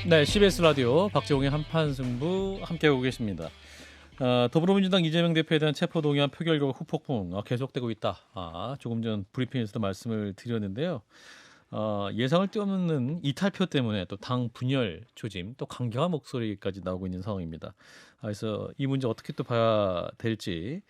네, CBS 라디오 박재홍의 한판 승부 함께하고 계십니다. 더불어민주당 이재명 대표에 대한 체포동의안 표결 결과 후폭풍 계속되고 있다. 조금 전 브리핑에서도 말씀을 드렸는데요. 예상을 뛰어넘는 이탈표 때문에 또 당 분열 조짐, 또 강경한 목소리까지 나오고 있는 상황입니다. 그래서 이 문제 어떻게 또 봐야 될지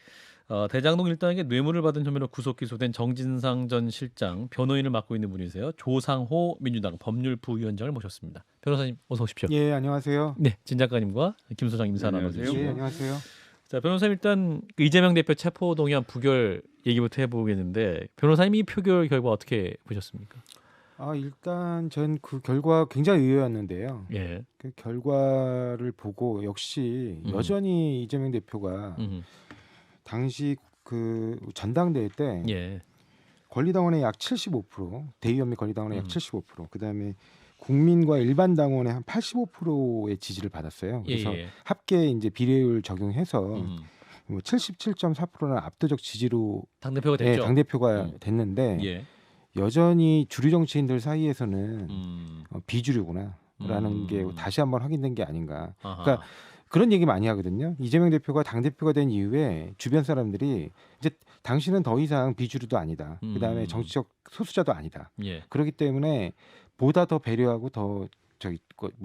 대장동 일당에게 뇌물을 받은 혐의로 구속 기소된 정진상 전 실장 변호인을 맡고 있는 분이세요. 조상호 민주당 법률부위원장을 모셨습니다. 변호사님 어서 오십시오. 예, 안녕하세요. 네, 진 작가님과 김 소장 인사 나눠주시죠. 예, 안녕하세요. 자, 변호사님 일단 이재명 대표 체포동의안 부결 얘기부터 해보겠는데 변호사님이 이 표결 결과 어떻게 보셨습니까? 일단 전 그 결과 굉장히 의외였는데요. 예. 그 결과를 보고 역시 여전히 이재명 대표가 당시 그 전당대회 때 예. 권리당원의 약 75%, 대의원및 권리당원의 약 75%, 그다음에 국민과 일반 당원의 한 85%의 지지를 받았어요. 그래서 예. 합계 이제 비례율 적용해서 뭐 77.4%는 압도적 지지로 당대표가 됐죠. 당대표가 됐는데 예. 여전히 주류 정치인들 사이에서는 비주류구나라는 게 다시 한번 확인된 게 아닌가. 그러니까 그런 얘기 많이 하거든요. 이재명 대표가 당대표가 된 이후에 주변 사람들이 이제 당신은 더 이상 비주류도 아니다. 그다음에 정치적 소수자도 아니다. 예. 그렇기 때문에 보다 더 배려하고 더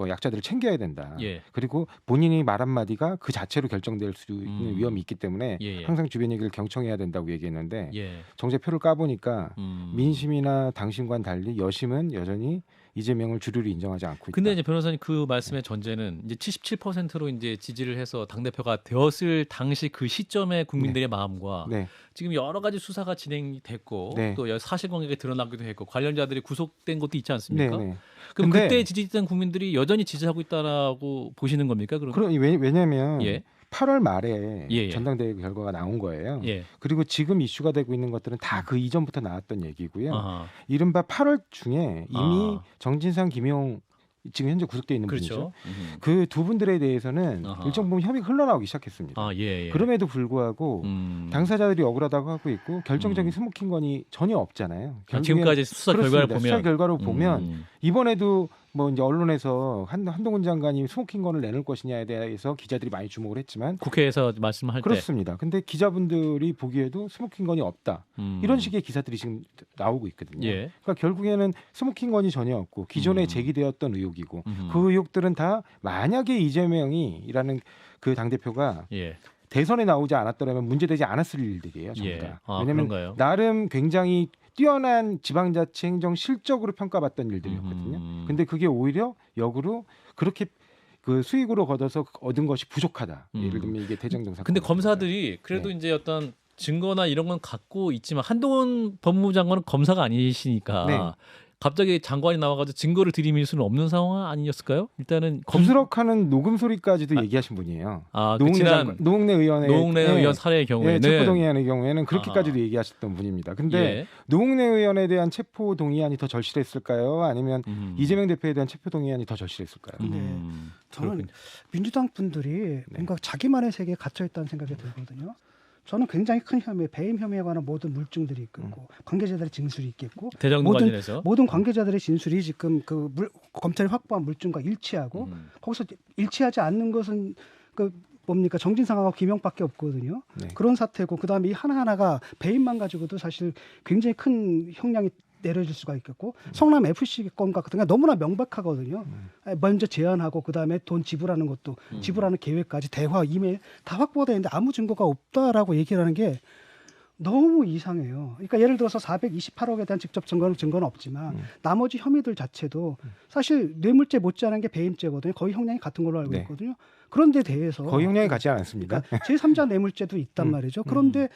약자들을 챙겨야 된다. 예. 그리고 본인이 말 한마디가 그 자체로 결정될 수 있는 위험이 있기 때문에 예. 항상 주변 얘기를 경청해야 된다고 얘기했는데 예. 정제표를 까보니까 민심이나 당심과는 달리 여심은 여전히 이재명을 주류로 인정하지 않고 있다. 근데 이제 변호사님 그 말씀의 전제는 이제 77%로 이제 지지를 해서 당대표가 되었을 당시 그 시점의 국민들의 마음과 지금 여러 가지 수사가 진행이 됐고 또 사실관계가 드러나기도 했고 관련자들이 구속된 것도 있지 않습니까? 그럼 그때 지지했던 국민들이 여전히 지지하고 있다라고 보시는 겁니까? 왜냐하면 8월 말에 예. 전당대회 결과가 나온 거예요. 예. 그리고 지금 이슈가 되고 있는 것들은 다 그 이전부터 나왔던 얘기고요. 아하. 이른바 8월 중에 이미 정진상, 김용 지금 현재 구속돼 있는 그렇죠. 분이죠. 그 두 분들에 대해서는 일정 부분 혐의가 흘러나오기 시작했습니다. 예. 그럼에도 불구하고 당사자들이 억울하다고 하고 있고 결정적인 스모킹건이 전혀 없잖아요. 지금까지 수사 결과를 보면 수사 결과를 보면 이번에도 뭐 이제 언론에서 한동훈 장관이 스모킹건을 내놓을 것이냐에 대해서 기자들이 많이 주목을 했지만 국회에서 말씀할 그렇습니다. 근데 기자분들이 보기에도 스모킹건이 없다. 이런 식의 기사들이 지금 나오고 있거든요. 그러니까 결국에는 스모킹건이 전혀 없고 기존에 제기되었던 의혹이고 그 의혹들은 다 만약에 이재명이라는 그 당대표가 대선에 나오지 않았더라면 문제되지 않았을 일들이에요. 전부 다. 왜냐하면 그런가요? 나름 굉장히 뛰어난 지방자치 행정 실적으로 평가받던 일들이었거든요. 근데 그게 오히려 역으로 그렇게 그 수익으로 걷어서 얻은 것이 부족하다. 예를 들면 이게 대장동 사건. 근데 검사들이 그래도 이제 어떤 증거나 이런 건 갖고 있지만 한동훈 법무부 장관은 검사가 아니시니까 갑자기 장관이 나와가지고 증거를 들이밀 수는 없는 상황 아니었을까요? 일단은 부스럭하는 녹음 소리까지도 얘기하신 분이에요. 노웅래 의원 사례의 경우에는 체포동의안의 경우에는 그렇게까지도 얘기하셨던 분입니다. 근데 노웅래 의원에 대한 체포동의안이 더 절실했을까요? 아니면 이재명 대표에 대한 체포동의안이 더 절실했을까요? 저는 민주당 분들이 뭔가 자기만의 세계에 갇혀 있다는 생각이 들거든요. 저는 굉장히 큰 혐의, 배임 혐의에 관한 모든 물증들이 있고 관계자들의 진술이 있겠고 대장동 관련해서 모든 관계자들의 진술이 지금 검찰이 확보한 물증과 일치하고 거기서 일치하지 않는 것은 뭡니까 정진상하고 김용밖에 없거든요. 그런 사태고 그다음에 이 하나하나가 배임만 가지고도 사실 굉장히 큰 형량이 내려질 수가 있겠고 성남 FC 건 같은 게 너무나 명백하거든요. 먼저 제안하고 그다음에 돈 지불하는 것도 지불하는 계획까지 대화 이메일 다 확보가 되는데 아무 증거가 없다라고 얘기를 하는 게 너무 이상해요. 그러니까 예를 들어서 428억에 대한 직접 증거는 없지만 나머지 혐의들 자체도 사실 뇌물죄 못지않은 게 배임죄거든요. 거의 형량이 같은 걸로 알고 있거든요. 그런데 대해서 거의 형량이 같지 않습니다. 그러니까 제3자 뇌물죄도 있단 말이죠. 그런데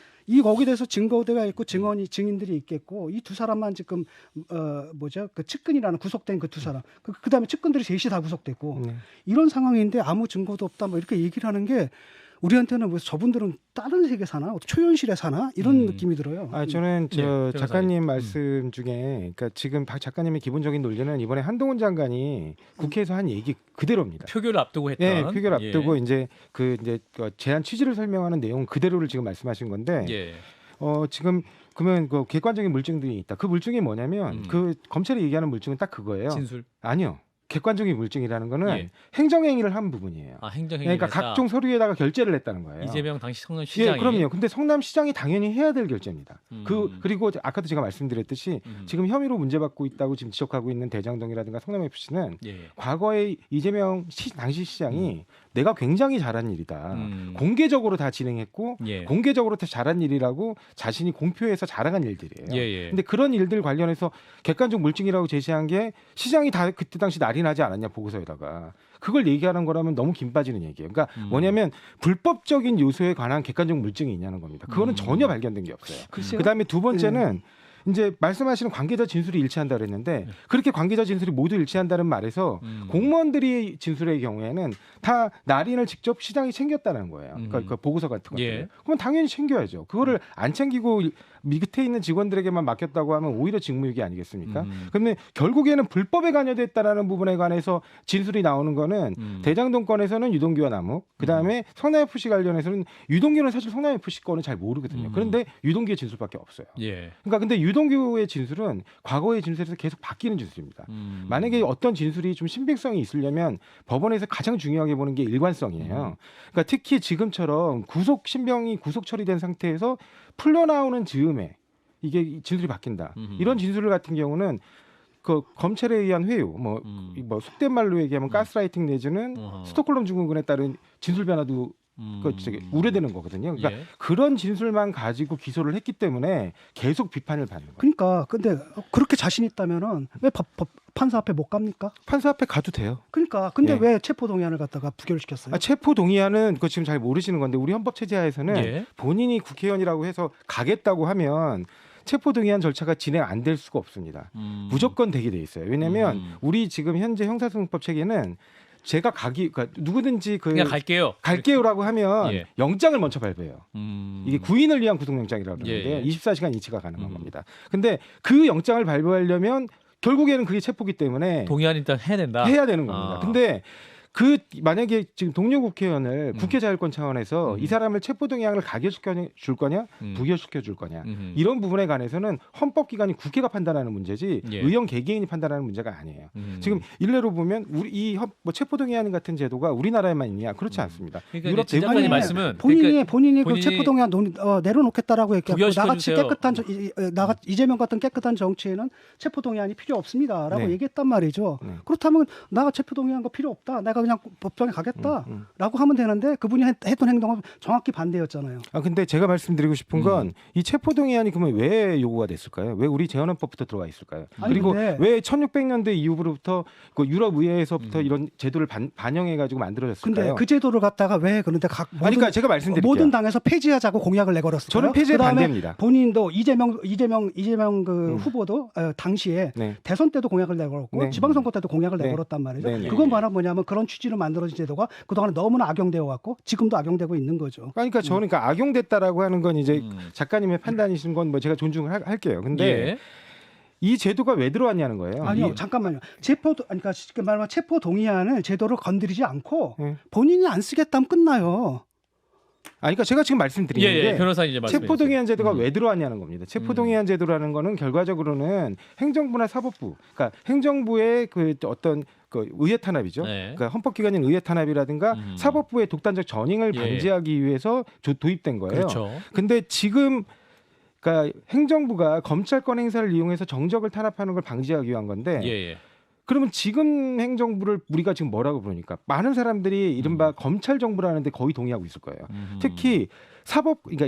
거기에 대해서 증거대가 있고 증인들이 있겠고 이 두 사람만 지금 그 측근이라는 구속된 그 두 사람 그다음에 측근들이 셋이 다 구속됐고 이런 상황인데 아무 증거도 없다 뭐 이렇게 얘기를 하는 게 우리한테는 뭐 저분들은 다른 세계 사나 초현실에 사나 이런 느낌이 들어요. 저는 작가님 말씀 중에 그러니까 지금 박 작가님의 기본적인 논리는 이번에 한동훈 장관이 국회에서 한 얘기 그대로입니다. 표결을 앞두고 했던. 표결 앞두고 이제 제안 취지를 설명하는 내용 그대로를 지금 말씀하신 건데 지금 그러면 객관적인 물증들이 있다. 그 물증이 뭐냐면 그 검찰이 얘기하는 물증은 딱 그거예요. 진술? 아니요. 객관적인 물증이라는 거는 예. 행정행위를 한 부분이에요. 아, 행정행위. 그러니까 각종 서류에다가 결재를 했다는 거예요. 이재명 당시 성남시장이. 예, 그럼요. 근데 성남시장이 당연히 해야 될 결재입니다. 음. 그리고 아까도 제가 말씀드렸듯이 지금 혐의로 문제받고 있다고 지금 지적하고 있는 대장동이라든가 성남FC는 예. 과거에 이재명 당시 시장이 내가 굉장히 잘한 일이다. 공개적으로 다 진행했고 예. 공개적으로 다 잘한 일이라고 자신이 공표해서 자랑한 일들이에요. 예. 근데 그런 일들 관련해서 객관적 물증이라고 제시한 게 시장이 다 그때 당시 날인하지 않았냐 보고서에다가 그걸 얘기하는 거라면 너무 김 빠지는 얘기예요. 그러니까 뭐냐면 불법적인 요소에 관한 객관적 물증이 있냐는 겁니다. 그거는 전혀 발견된 게 없어요. 그다음에 두 번째는 이제 말씀하시는 관계자 진술이 일치한다 그랬는데 그렇게 관계자 진술이 모두 일치한다는 말에서 공무원들이 진술의 경우에는 다 날인을 직접 시장이 챙겼다는 거예요. 그러니까 그 보고서 같은 것들. 예. 그럼 당연히 챙겨야죠. 그거를 안 챙기고 밑에 있는 직원들에게만 맡겼다고 하면 오히려 직무유기 아니겠습니까? 그런데 결국에는 불법에 관여됐다라는 부분에 관해서 진술이 나오는 거는 대장동 건에서는 유동규와 남욱, 그다음에 성남FC 관련해서는 유동규는 사실 성남FC 건은 잘 모르거든요. 그런데 유동규의 진술밖에 없어요. 예. 그러니까 근데 유동규의 진술은 과거의 진술에서 계속 바뀌는 진술입니다. 만약에 어떤 진술이 좀 신빙성이 있으려면 법원에서 가장 중요하게 보는 게 일관성이에요. 그러니까 특히 지금처럼 구속 신병이 구속 처리된 상태에서 풀려나오는 즈음에 이게 진술이 바뀐다. 이런 진술 같은 경우는 그 검찰에 의한 회유, 뭐 속된 말로 얘기하면 가스라이팅 내지는 스톡홀름 증후군에 따른 진술 변화도 우려되는 거거든요. 그러니까 예. 그런 진술만 가지고 기소를 했기 때문에 계속 비판을 받는 거예요. 그러니까 근데 그렇게 자신 있다면은 왜 판사 앞에 못 갑니까? 판사 앞에 가도 돼요. 그러니까 근데 예. 왜 체포 동의안을 갖다가 부결시켰어요? 체포 동의안은 그거 지금 잘 모르시는 건데 우리 헌법 체제하에서는 예. 본인이 국회의원이라고 해서 가겠다고 하면 체포 동의안 절차가 진행 안 될 수가 없습니다. 무조건 되게 돼 있어요. 왜냐하면 우리 지금 현재 형사소송법 체계는 제가 그러니까 누구든지 그냥 갈게요라고 하면 예. 영장을 먼저 발부해요. 이게 구인을 위한 구속영장이라고 그러는데 예. 24시간 이치가 가능한 겁니다. 근데 그 영장을 발부하려면 결국에는 그게 체포기 때문에 동의안 일단 해야 된다. 해야 되는 겁니다. 근데 만약에 지금 동료 국회의원을 국회 자율권 차원에서 이 사람을 체포 동의안을 가결시켜 줄 거냐, 부결시켜 줄 거냐 이런 부분에 관해서는 헌법기관이 국회가 판단하는 문제지 예. 의원 개개인이 판단하는 문제가 아니에요. 지금 일례로 보면 우리 체포 동의안 같은 제도가 우리나라에만 있냐? 그렇지 않습니다. 그러니까 유럽 이제 대부분의 지금까지 말씀은 본인이 그 체포 동의안 내려놓겠다라고 얘기하고 부결시켜 나같이 주세요. 깨끗한 이재명 같은 깨끗한 정치에는 체포 동의안이 필요 없습니다라고 네. 얘기했단 말이죠. 네. 그렇다면 나가 체포 동의안 거 필요 없다. 내가 그냥 법정에 가겠다라고 하면 되는데 그분이 했던 행동은 정확히 반대였잖아요. 근데 제가 말씀드리고 싶은 건 이 체포 동의안이 그러면 왜 요구가 됐을까요? 왜 우리 재헌헌법부터 들어가 있을까요? 아니, 그리고 근데 왜 1600년대 이후부터 그 유럽 의회에서부터 이런 제도를 반영해 가지고 만들어졌을까요? 근데 그 제도를 갖다가 왜 그런데 그러니까 제가 말씀드릴게요. 모든 당에서 폐지하자고 공약을 내걸었어요. 저는 폐지에 반대입니다. 본인도 이재명 그 후보도 당시에 네. 대선 때도 공약을 내걸었고 네. 지방선거 때도 공약을 네. 내걸었단 말이죠. 네. 그건 뭐냐면 그런 취지로 만들어진 제도가 그동안 너무나 악용되어 왔고 지금도 악용되고 있는 거죠. 그러니까 저는 악용됐다라고 하는 건 이제 작가님의 판단이신 건 뭐 제가 존중을 할게요. 근데 예. 이 제도가 왜 들어왔냐는 거예요. 아니요, 잠깐만요. 그러니까 쉽게 말하면 체포 동의안을 제도로 건드리지 않고 네. 본인이 안 쓰겠다면 끝나요. 그러니까 제가 지금 말씀드리는 게 변호사님 이제 말씀해 체포 동의안 제도가 주세요. 왜 들어왔냐는 겁니다. 체포 동의안 제도라는 거는 결과적으로는 행정부나 사법부, 그러니까 행정부의 그 어떤 그 의회 탄압이죠. 네. 그러니까 헌법기관인 의회 탄압이라든가 사법부의 독단적 전횡을 예. 방지하기 위해서 도입된 거예요. 그렇죠. 근데 지금 그러니까 행정부가 검찰권 행사를 이용해서 정적을 탄압하는 걸 방지하기 위한 건데 예. 그러면 지금 행정부를 우리가 지금 뭐라고 부르니까 많은 사람들이 이른바 검찰 정부라는데 거의 동의하고 있을 거예요. 특히 그러니까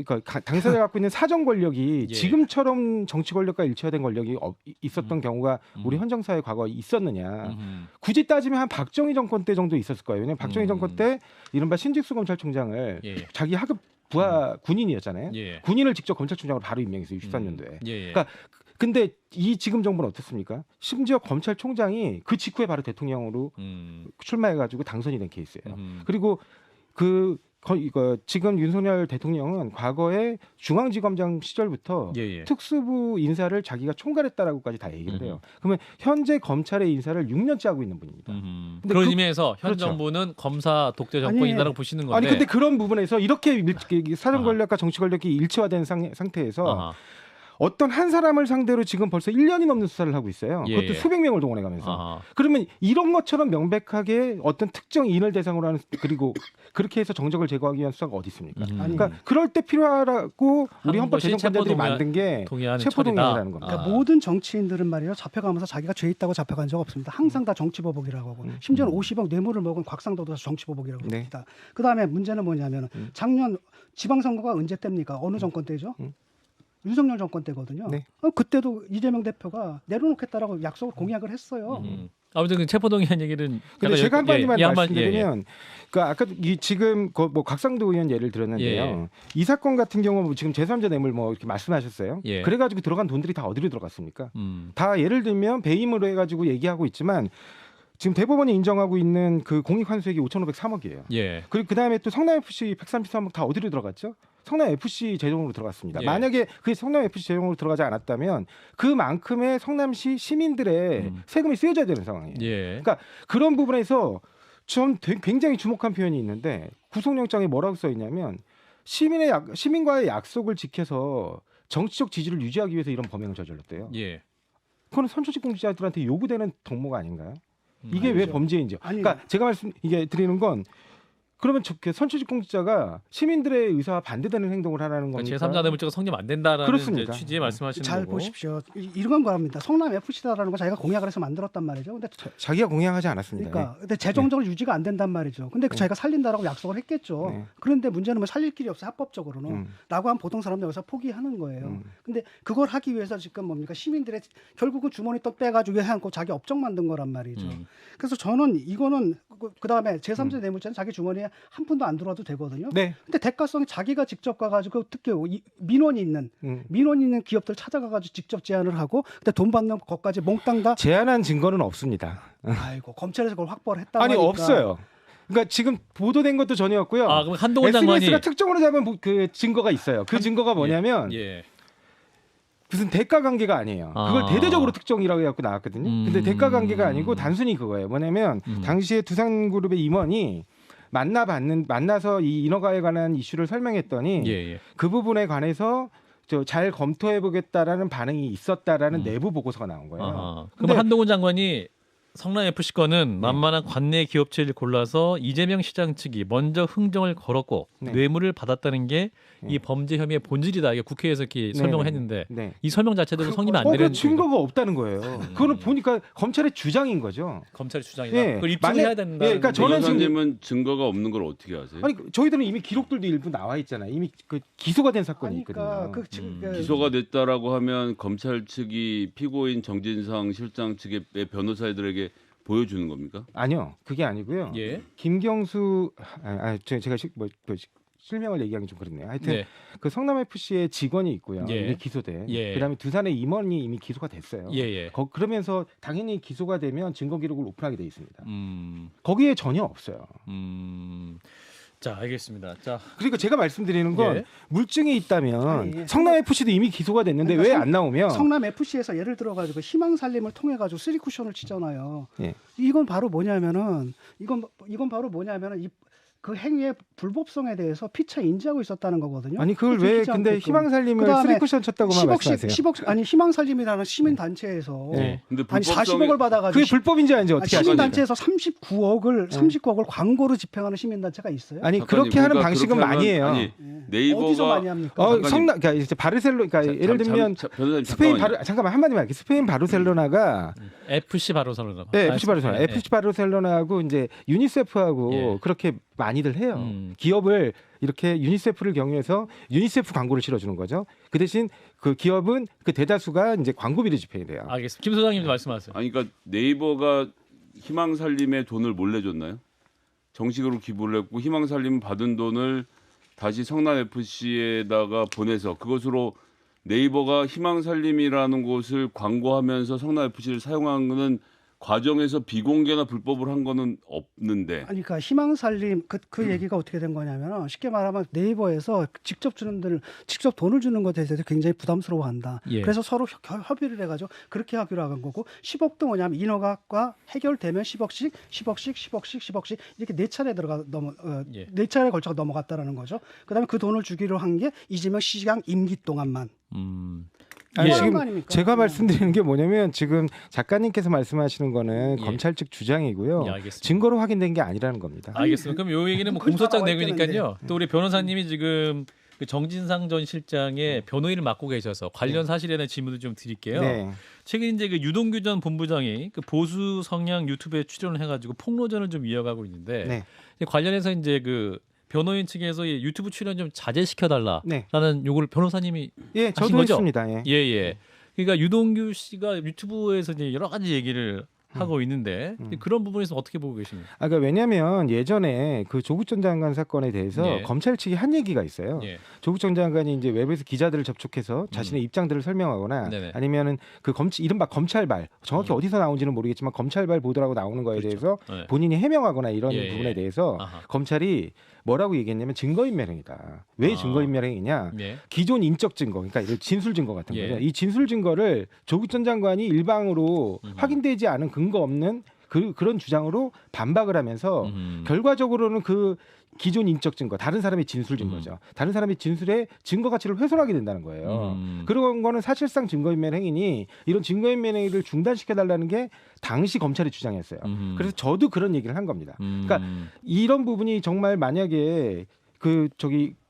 그러니까 당사자가 갖고 있는 사정 권력이 예. 지금처럼 정치 권력과 일치화된 권력이 있었던 경우가 우리 헌정사회 과거에 있었느냐. 굳이 따지면 한 박정희 정권 때 정도 있었을 거예요. 왜냐하면 박정희 정권 때 이른바 신직수 검찰총장을 예. 자기 하급 부하 군인이었잖아요. 예. 군인을 직접 검찰총장으로 바로 임명했어요. 63년도에. 예. 그러니까 근데 이 지금 정부는 어떻습니까? 심지어 검찰총장이 그 직후에 바로 대통령으로 출마해가지고 당선이 된 케이스예요. 그리고 지금 윤석열 대통령은 과거에 중앙지검장 시절부터 특수부 인사를 자기가 총괄했다라고까지 다 얘기를 해요. 그러면 현재 검찰의 인사를 6년째 하고 있는 분입니다. 근데 그런 의미에서 현 그렇죠. 정부는 검사 독재 정권이다라고 보시는 건데. 근데 그런 부분에서 이렇게 사정 권력과 정치 권력이 일치화된 상태에서 어떤 한 사람을 상대로 지금 벌써 1년이 넘는 수사를 하고 있어요. 예, 그것도 예. 수백 명을 동원해 가면서. 아하. 그러면 이런 것처럼 명백하게 어떤 특정 인을 대상으로 하는 그리고 그렇게 해서 정적을 제거하기 위한 수사가 어디 있습니까? 아니, 그러니까 그럴 때 필요하라고 우리 하는 헌법 것이 제정권자들이 체포동의안- 만든 게 동의하는 체포동의안이라는 겁니다. 그러니까 모든 정치인들은 말이에요. 잡혀가면서 자기가 죄 있다고 잡혀간 적 없습니다. 항상 다 정치보복이라고 하고 심지어는 50억 뇌물을 먹은 곽상도도 정치보복이라고 네. 합니다. 그다음에 문제는 뭐냐면 작년 지방선거가 언제 때입니까? 어느 정권 때죠? 윤석열 정권 때거든요. 네. 그때도 이재명 대표가 내려놓겠다라고 약속을 공약을 했어요. 아무튼 그 체포동의안 얘기는 근데 제가 한 가지만 말씀드리면, 예. 그 아까 지금 뭐 곽상도 의원 예를 들었는데요. 예. 이 사건 같은 경우 뭐 지금 제3자 뇌물 뭐 이렇게 말씀하셨어요. 예. 그래가지고 들어간 돈들이 다 어디로 들어갔습니까? 다 예를 들면 배임으로 해가지고 얘기하고 있지만 지금 대법원이 인정하고 있는 그 공익환수액이 5,503억이에요. 예. 그리고 그 다음에 또 성남 FC 133억 다 어디로 들어갔죠? 성남 FC 재정으로 들어갔습니다. 예. 만약에 그게 성남 FC 재정으로 들어가지 않았다면 그만큼의 성남시 시민들의 세금이 쓰여져야 되는 상황이에요. 예. 그러니까 그런 부분에서 전 굉장히 주목한 표현이 있는데 구속영장에 뭐라고 써 있냐면 시민과의 약속을 지켜서 정치적 지지를 유지하기 위해서 이런 범행을 저질렀대요. 예. 그건 선초직 공직자들한테 요구되는 덕목 아닌가요? 이게 왜 아니죠. 범죄인지요? 아니, 그러니까 제가 이게 드리는 건 그러면 선초직 공직자가 시민들의 의사와 반대되는 행동을 하라는 겁니까? 제3자 뇌물죄가 성립 안 된다라는 그렇습니다. 이제 취지에 말씀하시는 잘 거고. 보십시오. 이런 거랍니다. 성남 FC다라는 거 자기가 공약을 해서 만들었단 말이죠. 근데 자기가 공약하지 않았습니다. 그러니까 근데 재정적으로 유지가 안 된단 말이죠. 근데 자기가 살린다라고 약속을 했겠죠. 네. 그런데 문제는 뭐 살릴 길이 없어 합법적으로는. 라고 한 보통 사람들 여기서 포기하는 거예요. 근데 그걸 하기 위해서 지금 뭡니까 시민들의 결국은 주머니 돈 빼가지고 해안고 자기 업적 만든 거란 말이죠. 그래서 저는 이거는 그다음에 제3자 뇌물죄는 자기 주머니에 한 푼도 안 들어와도 되거든요. 네. 근데 대가성이 자기가 직접 가가지고 특히 민원이 있는 기업들 찾아가가지고 직접 제안을 하고 근데 돈 받는 것까지 몽땅 다 제안한 증거는 없습니다. 아이고 검찰에서 그걸 확보를 했다고 아니 하니까. 없어요. 그러니까 지금 보도된 것도 전혀 없고요. 아, 그럼 한동훈 장관이 SBS가 특정으로 잡은 그 증거가 있어요. 그 증거가 뭐냐면 예. 무슨 대가 관계가 아니에요. 그걸 아. 대대적으로 특정이라고 해갖고 나왔거든요. 근데 대가 관계가 아니고 단순히 그거예요. 뭐냐면 당시에 두산그룹의 임원이 만나서 이 인허가에 관한 이슈를 설명했더니 예. 그 부분에 관해서 잘 검토해 보겠다라는 반응이 있었다라는 내부 보고서가 나온 거예요. 아하. 근데 그럼 한동훈 장관이 성남 FC 건은 만만한 관내 기업체를 골라서 이재명 시장 측이 먼저 흥정을 걸었고 네. 뇌물을 받았다는 게 이 범죄 혐의의 본질이다. 이게 국회에서 이렇게 설명을 했는데 네. 이 설명 자체도 성립 안 그 되는 증거가 없다는 거예요. 그거는 보니까 검찰의 주장인 거죠. 검찰 주장이다. 예. 그걸 입증해야 된다. 예, 그러니까 저는 지금 변호사님은 증거가 없는 걸 어떻게 아세요? 아니 저희들은 이미 기록들도 일부 나와 있잖아요. 이미 그 기소가 된 사건이 그러니까 있거든요. 지금 그 기소가 됐다라고 하면 검찰 측이 피고인 정진상 실장 측의 변호사들에게 보여주는 겁니까? 아니요, 그게 아니고요. 예. 김경수 제가 실명을 얘기하기 좀 그렇네요. 하여튼 네. 그 성남 FC의 직원이 있고요. 예. 이미 기소된. 예. 그다음에 두산의 임원이 이미 기소가 됐어요. 예. 그러면서 당연히 기소가 되면 증거 기록을 오픈하게 돼 있습니다. 음. 거기에 전혀 없어요. 자, 알겠습니다. 자, 그러니까 제가 말씀드리는 건 예. 물증이 있다면 아니, 성남 FC도 이미 기소가 됐는데 그러니까 왜 안 나오면 성남 FC에서 예를 들어가지고 희망살림을 통해 가지고 3쿠션을 치잖아요. 예. 이건 바로 뭐냐면은 이건 바로 뭐냐면은 그 행위의 불법성에 대해서 피차 인지하고 있었다는 거거든요. 아니 그걸 그거 왜 들키지 근데 않게끔. 희망살림을 그다음에 3쿠션 쳤다고만 말씀하세요? 10억 아니 희망살림이라는 시민 단체에서 네. 근데 아니 불법성이- 40억을 받아가지고 그게 불법인지 아닌지 어떻게 시민 아십니까? 단체에서 39억을 광고로 집행하는 시민 단체가 있어요. 아니 작가님, 그렇게 하는 그러니까 방식은 그렇게 많이 하면- 해요. 아니, 어디서 네이버가 많이 합니까? 작가님. 성남 그러니까 이제 바르셀로나 그러니까 예를 들면 변호사님 스페인 잠깐만요. 잠깐만 한마디만 할게요. 스페인 바르셀로나가 FC 바르셀로나. 네, FC 바르셀로나. 예. FC 바르셀로나하고 이제 유니세프하고 예. 그렇게 많이들 해요. 음. 기업을 이렇게 유니세프를 경유해서 유니세프 광고를 실어주는 거죠. 그 대신 그 기업은 그 대다수가 이제 광고비를 집행이 돼요. 알겠습니다. 김 소장님 말씀하세요. 아니 그러니까 네이버가 희망살림에 돈을 몰래 줬나요? 정식으로 기부를 했고 희망살림 받은 돈을 다시 성남 FC에다가 보내서 그것으로 네이버가 희망살림이라는 곳을 광고하면서 성남 FC를 사용하는 과정에서 비공개나 불법을 한 거는 없는데. 아니, 그러니까 희망살림 그 얘기가 어떻게 된 거냐면 쉽게 말하면 네이버에서 직접 돈을 주는 것에 대해서 굉장히 부담스러워한다. 예. 그래서 서로 협의를 해가지고 그렇게 하기로 한 거고 10억도 뭐냐면 인허가가 해결되면 10억씩 이렇게 예. 네 차례 걸쳐서 넘어갔다라는 거죠. 그다음에 그 돈을 주기로 한 게 이재명 시장 임기 동안만. 아니, 예. 지금 거 아닙니까? 제가 말씀드리는 게 뭐냐면 지금 작가님께서 말씀하시는 거는 예. 검찰 측 주장이고요. 예, 알겠습니다. 증거로 확인된 게 아니라는 겁니다. 알겠습니다. 그럼 요 얘기는 뭐 거기 공소장 나와 내고니까요. 또 우리 변호사님이 지금 그 정진상 전 실장의 변호인을 맡고 계셔서 관련 사실에 대한 질문을 좀 드릴게요. 네. 최근 이제 그 유동규 전 본부장이 그 보수 성향 유튜브에 출연을 해가지고 폭로전을 좀 이어가고 있는데 네. 관련해서 이제 그 변호인 측에서 이 유튜브 출연 좀 자제시켜 달라라는 네. 요구를 변호사님이 예, 하신 저도 거죠? 했습니다. 예. 예. 그러니까 유동규 씨가 유튜브에서 이제 여러 가지 얘기를 하고 있는데 그런 부분에서 어떻게 보고 계십니까? 아, 그러니까 왜냐하면 예전에 그 조국 전 장관 사건에 대해서 예. 검찰 측이 한 얘기가 있어요. 예. 조국 전 장관이 이제 웹에서 기자들을 접촉해서 자신의 입장들을 설명하거나 네네. 아니면은 그 이른바 검찰발 정확히 어디서 나온지는 모르겠지만 검찰발 보도라고 나오는 거에 그렇죠. 대해서 네. 본인이 해명하거나 이런 예, 부분에 예. 대해서 아하. 검찰이 뭐라고 얘기했냐면 증거인멸행이다. 왜 아. 증거인멸행이냐? 예. 기존 인적 증거, 그러니까 이런 진술 증거 같은 예. 거죠. 이 진술 증거를 조국 전 장관이 일방으로 확인되지 않은 근거 없는 그런 주장으로 반박을 하면서 결과적으로는 그 기존 인적 증거, 다른 사람의 진술 증거죠. 다른 사람의 진술의 증거 가치를 훼손하게 된다는 거예요. 그런 거는 사실상 증거인멸 행위니 이런 증거인멸 행위를 중단시켜 달라는 게 당시 검찰의 주장이었어요. 그래서 저도 그런 얘기를 한 겁니다. 그러니까 이런 부분이 정말 만약에 그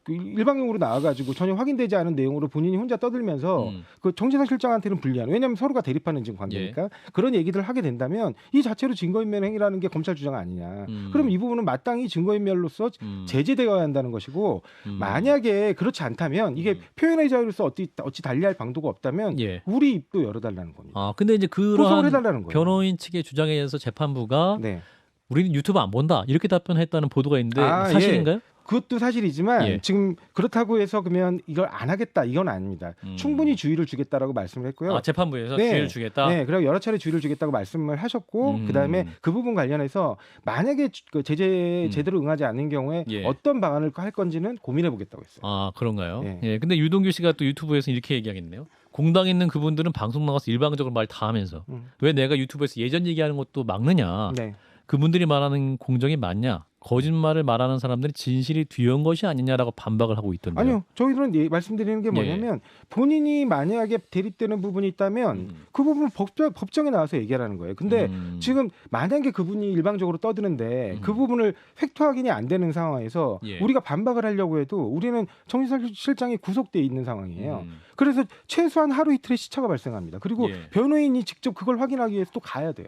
일방적으로 나와가지고 전혀 확인되지 않은 내용으로 본인이 혼자 떠들면서 그 정진상 실장한테는 불리한, 왜냐하면 서로가 대립하는 지금 관계니까 그런 얘기들을 하게 된다면 이 자체로 증거인멸 행위라는 게 검찰 주장 아니냐. 그럼 이 부분은 마땅히 증거인멸로서 제재되어야 한다는 것이고 만약에 그렇지 않다면 이게 표현의 자유로서 어찌 달리할 방도가 없다면 예. 우리 입도 열어달라는 겁니다. 아 근데 이제 구속을 그러한 해달라는 거예요. 변호인 측의 주장에 의해서 재판부가 네. 우리는 유튜브 안 본다 이렇게 답변했다는 보도가 있는데 아, 사실인가요? 그것도 사실이지만 예. 지금 그렇다고 해서 그러면 이걸 안 하겠다 이건 아닙니다. 충분히 주의를 주겠다라고 말씀을 했고요. 아 재판부에서 네. 주의를 주겠다. 네, 그리고 여러 차례 주의를 주겠다고 말씀을 하셨고 그다음에 그 부분 관련해서 만약에 그 제대로 응하지 않는 경우에 예. 어떤 방안을 할 건지는 고민해 보겠다고 했어요. 아 그런가요? 예. 예. 근데 유동규 씨가 또 유튜브에서 이렇게 얘기하겠네요. 공당에 있는 그분들은 방송 나가서 일방적으로 말 다 하면서 왜 내가 유튜브에서 예전 얘기하는 것도 막느냐? 네. 그분들이 말하는 공정이 맞냐? 거짓말을 말하는 사람들이 진실이 뒤엉은 것이 아니냐라고 반박을 하고 있던데요. 아니요. 저희들은 말씀드리는 게 뭐냐면 본인이 만약에 대립되는 부분이 있다면 그 부분 법정에 나와서 얘기하라는 거예요. 근데 지금 만약에 그분이 일방적으로 떠드는데 그 부분을 팩트 확인이 안 되는 상황에서 예. 우리가 반박을 하려고 해도 우리는 정진상 실장이 구속돼 있는 상황이에요. 그래서 최소한 하루 이틀의 시차가 발생합니다. 그리고 예. 변호인이 직접 그걸 확인하기 위해서 또 가야 돼요.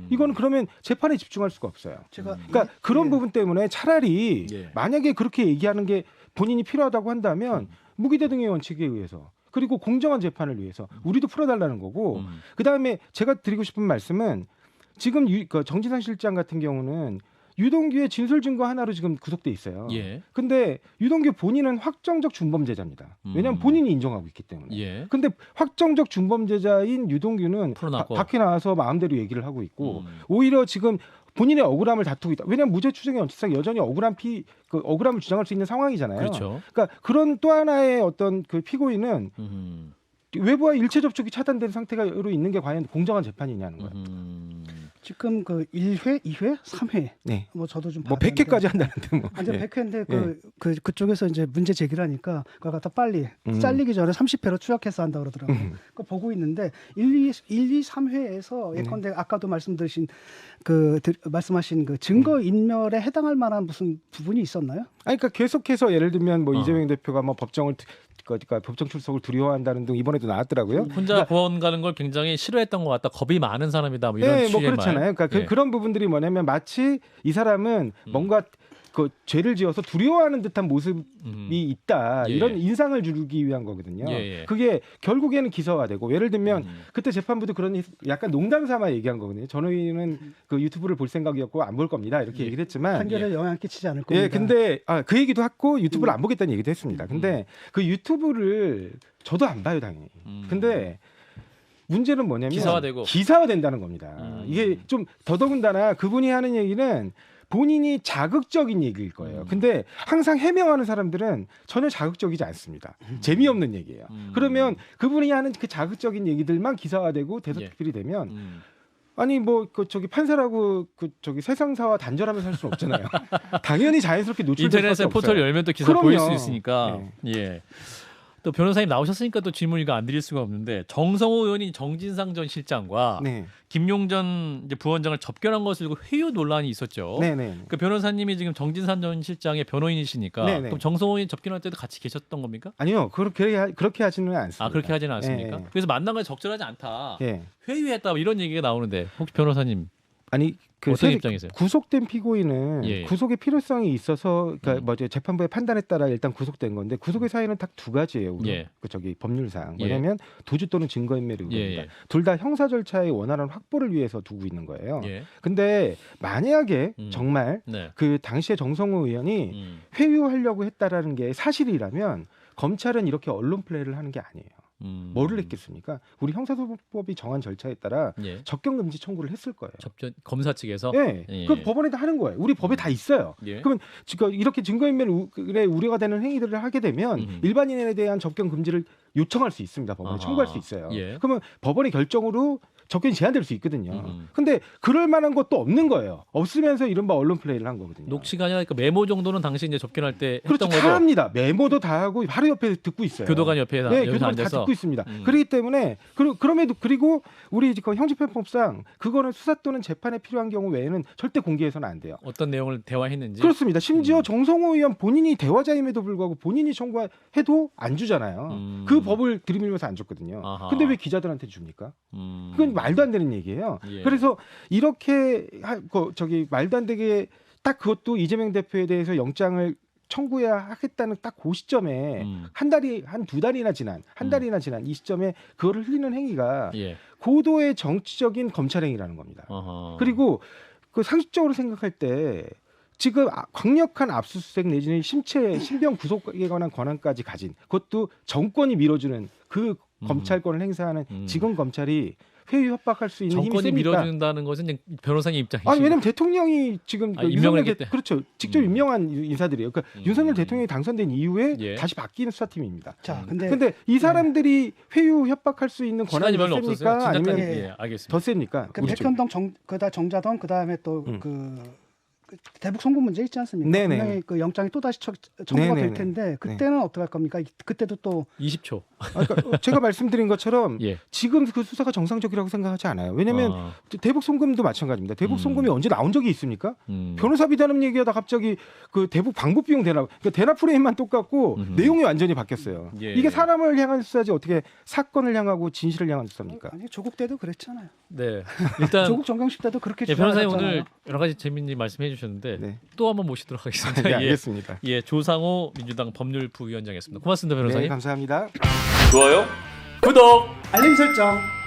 이거는 그러면 재판에 집중할 수가 없어요. 제가 그러니까 그런 부분 때문에 차라리 예. 만약에 그렇게 얘기하는 게 본인이 필요하다고 한다면 무기대등의 원칙에 의해서 그리고 공정한 재판을 위해서 우리도 풀어달라는 거고 그다음에 제가 드리고 싶은 말씀은 지금 정진상 실장 같은 경우는 유동규의 진술 증거 하나로 지금 구속돼 있어요. 예. 근데 유동규 본인은 확정적 준범죄자입니다. 왜냐하면 본인이 인정하고 있기 때문에. 예. 근데 확정적 준범죄자인 유동규는 풀어놨고. 밖에 나와서 마음대로 얘기를 하고 있고 오히려 지금 본인의 억울함을 다투고 있다. 왜냐하면 무죄 추정의 원칙상 여전히 억울함을 주장할 수 있는 상황이잖아요. 그렇죠. 그러니까 그런 또 하나의 어떤 그 피고인은 외부와 일체 접촉이 차단된 상태로 있는 게 과연 공정한 재판이냐는 거예요. 지금 그 1회, 2회, 3회 네. 뭐 저도 좀 뭐 봤는데 100회까지 한다는데 뭐. 완전 예. 100회인데 그쪽에서 이제 문제 제기를 하니까 그걸 갖다 빨리 잘리기 전에 30회로 추락해서 한다 그러더라고요. 그거 보고 있는데 1, 2, 3회에서 예컨대 아까도 말씀하신 그 증거 인멸에 해당할 만한 무슨 부분이 있었나요? 아니, 그러니까 계속해서 예를 들면 뭐 이재명 대표가 뭐 법정 출석을 두려워한다는 등 이번에도 나왔더라고요. 혼자 법원 가는 걸 굉장히 싫어했던 것 같다. 겁이 많은 사람이다. 뭐 이런 네, 뭐 취지의 그렇잖아요. 그러니까 예. 그런 부분들이 뭐냐면 마치 이 사람은 뭔가 그 죄를 지어서 두려워하는 듯한 모습이 있다. 예. 이런 인상을 주기 위한 거거든요. 예. 그게 결국에는 기소화되고 예를 들면 그때 재판부도 그런 약간 농담 삼아 얘기한 거거든요. 저는 그 유튜브를 볼 생각이었고 안 볼 겁니다. 이렇게 얘기를 했지만 판결에 영향 끼치지 않을 겁니다. 예, 근데 그 얘기도 했고 유튜브를 안 보겠다는 얘기도 했습니다. 근데 그 유튜브를 저도 안 봐요, 당연히. 근데 문제는 뭐냐면 기사화된다는 겁니다. 이게 좀 더더군다나 그분이 하는 얘기는 본인이 자극적인 얘기일 거예요. 근데 항상 해명하는 사람들은 전혀 자극적이지 않습니다. 재미없는 얘기예요. 그러면 그분이 하는 그 자극적인 얘기들만 기사화되고 대서특필이 되면 아니 뭐 판사라고 세상사와 단절하면서 할 수는 없잖아요. 당연히 자연스럽게 노출될 수밖에 인터넷에 없어요. 포털 열면 또 기사 그럼요. 보일 수 있으니까. 네. 예. 또 변호사님 나오셨으니까 또 질문 이거 안 드릴 수가 없는데 정성호 의원이 정진상 전 실장과 네. 김용 전 이제 부원장을 접견한 것을 두고 회유 논란이 있었죠. 네네. 그 변호사님이 지금 정진상 전 실장의 변호인이시니까 네네. 그럼 정성호 의원 접견할 때도 같이 계셨던 겁니까? 아니요, 그렇게 하지는 않습니다. 아 그렇게 하지는 않습니까? 예. 그래서 만난 건 적절하지 않다. 예. 회유했다 뭐 이런 얘기가 나오는데 혹시 변호사님 아니 그 어떤 입장이세요? 구속된 피고인은 예. 구속의 필요성이 있어서 그러니까 음. 뭐죠 재판부의 판단에 따라 일단 구속된 건데 구속의 사유는 딱 두 가지예요. 예. 그 저기 법률상 예. 뭐냐면 도주 또는 증거인멸 의혹입니다. 예. 둘 다 형사 절차의 원활한 확보를 위해서 두고 있는 거예요. 예. 근데 만약에 정말 네. 그 당시에 정성호 의원이 회유하려고 했다라는 게 사실이라면 검찰은 이렇게 언론 플레이를 하는 게 아니에요. 뭐를 했겠습니까? 우리 형사소송법이 정한 절차에 따라 예. 접견금지 청구를 했을 거예요. 접견 검사 측에서 예. 예. 그 법원에다 하는 거예요. 우리 법에 다 있어요. 예. 그러면 지금 이렇게 증거인멸에 우려가 되는 행위들을 하게 되면 일반인에 대한 접견 금지를 요청할 수 있습니다. 법원에 아하. 청구할 수 있어요. 예. 그러면 법원의 결정으로 접견이 제한될 수 있거든요. 근데 그럴 만한 것도 없는 거예요. 없으면서 이른바 언론 플레이를 한 거거든요. 녹취가 아니라 그 메모 정도는 당시 이제 접견할 때 그렇죠. 했던 다 거죠. 합니다. 메모도 다 하고 바로 옆에 듣고 있어요. 교도관 옆에 네, 여기서 교도관 다 앉아서 듣고 있습니다. 그렇기 때문에 그럼에도 그리고 우리 지금 형집행법상 그거는 수사 또는 재판에 필요한 경우 외에는 절대 공개해서는 안 돼요. 어떤 내용을 대화했는지. 그렇습니다. 심지어 정성호 의원 본인이 대화자임에도 불구하고 본인이 청구해도 안 주잖아요. 그 법을 들이밀면서 안 줬거든요. 아하. 근데 왜 기자들한테 줍니까? 그건 말도 안 되는 얘기예요. 예. 그래서 이렇게 저기 말도 안 되게 딱 그것도 이재명 대표에 대해서 영장을 청구해야 하겠다는 딱 그 시점에 한 두 달이나 지난 이 시점에 그거를 흘리는 행위가 예. 고도의 정치적인 검찰 행위라는 겁니다. 어허. 그리고 그 상식적으로 생각할 때 지금 강력한 압수수색 내지는 신병 구속에 관한 권한까지 가진 그것도 정권이 밀어주는 그 검찰권을 행사하는 지금 검찰이 회유 협박할 수 있는 힘이 정권이 셉니까? 밀어준다는 것은 이제 변호사님 입장이시죠. 아니 왜냐면 대통령이 지금 아, 임명을 했기 때문에. 그렇죠. 직접 임명한 인사들이에요. 그러니까 윤석열 대통령이 당선된 이후에 예. 다시 바뀌는 수사팀입니다. 자, 근데 근데 이 사람들이 회유 협박할 수 있는 시간이 권한이 별로 더 없었어요. 셉니까? 아니면 진작까지 예, 알겠습니다. 더 셉니까? 그 우리 쪽. 백현동 그다 정자동 그다음에 또 그 대북 송금 문제 있지 않습니까? 네네. 분명히 그 영장이 또 다시 청구가 네네네. 될 텐데 그때는 어떻게 할 겁니까? 그때도 또 20초. 그러니까 제가 말씀드린 것처럼 예. 지금 그 수사가 정상적이라고 생각하지 않아요. 왜냐하면 대북 송금도 마찬가지입니다. 대북 송금이 언제 나온 적이 있습니까? 변호사 비자금 얘기하다 갑자기 그 대북 방북 비용 대납, 그러니까 대납 프레임만 똑같고 내용이 완전히 바뀌었어요. 예. 이게 사람을 향한 수사지 어떻게 사건을 향하고 진실을 향한 수사입니까? 아니 조국 때도 그랬잖아요. 네. 일단 조국 정경식 때도 그렇게 예, 변호사님 주장하셨잖아요. 오늘 여러 가지 재밌는 말씀해 주셨는데 네. 또 한번 모시도록 하겠습니다. 네, 예. 알겠습니다. 예, 조상호 민주당 법률부위원장이었습니다. 고맙습니다, 변호사님. 네, 감사합니다. 좋아요? 구독. 알림 설정.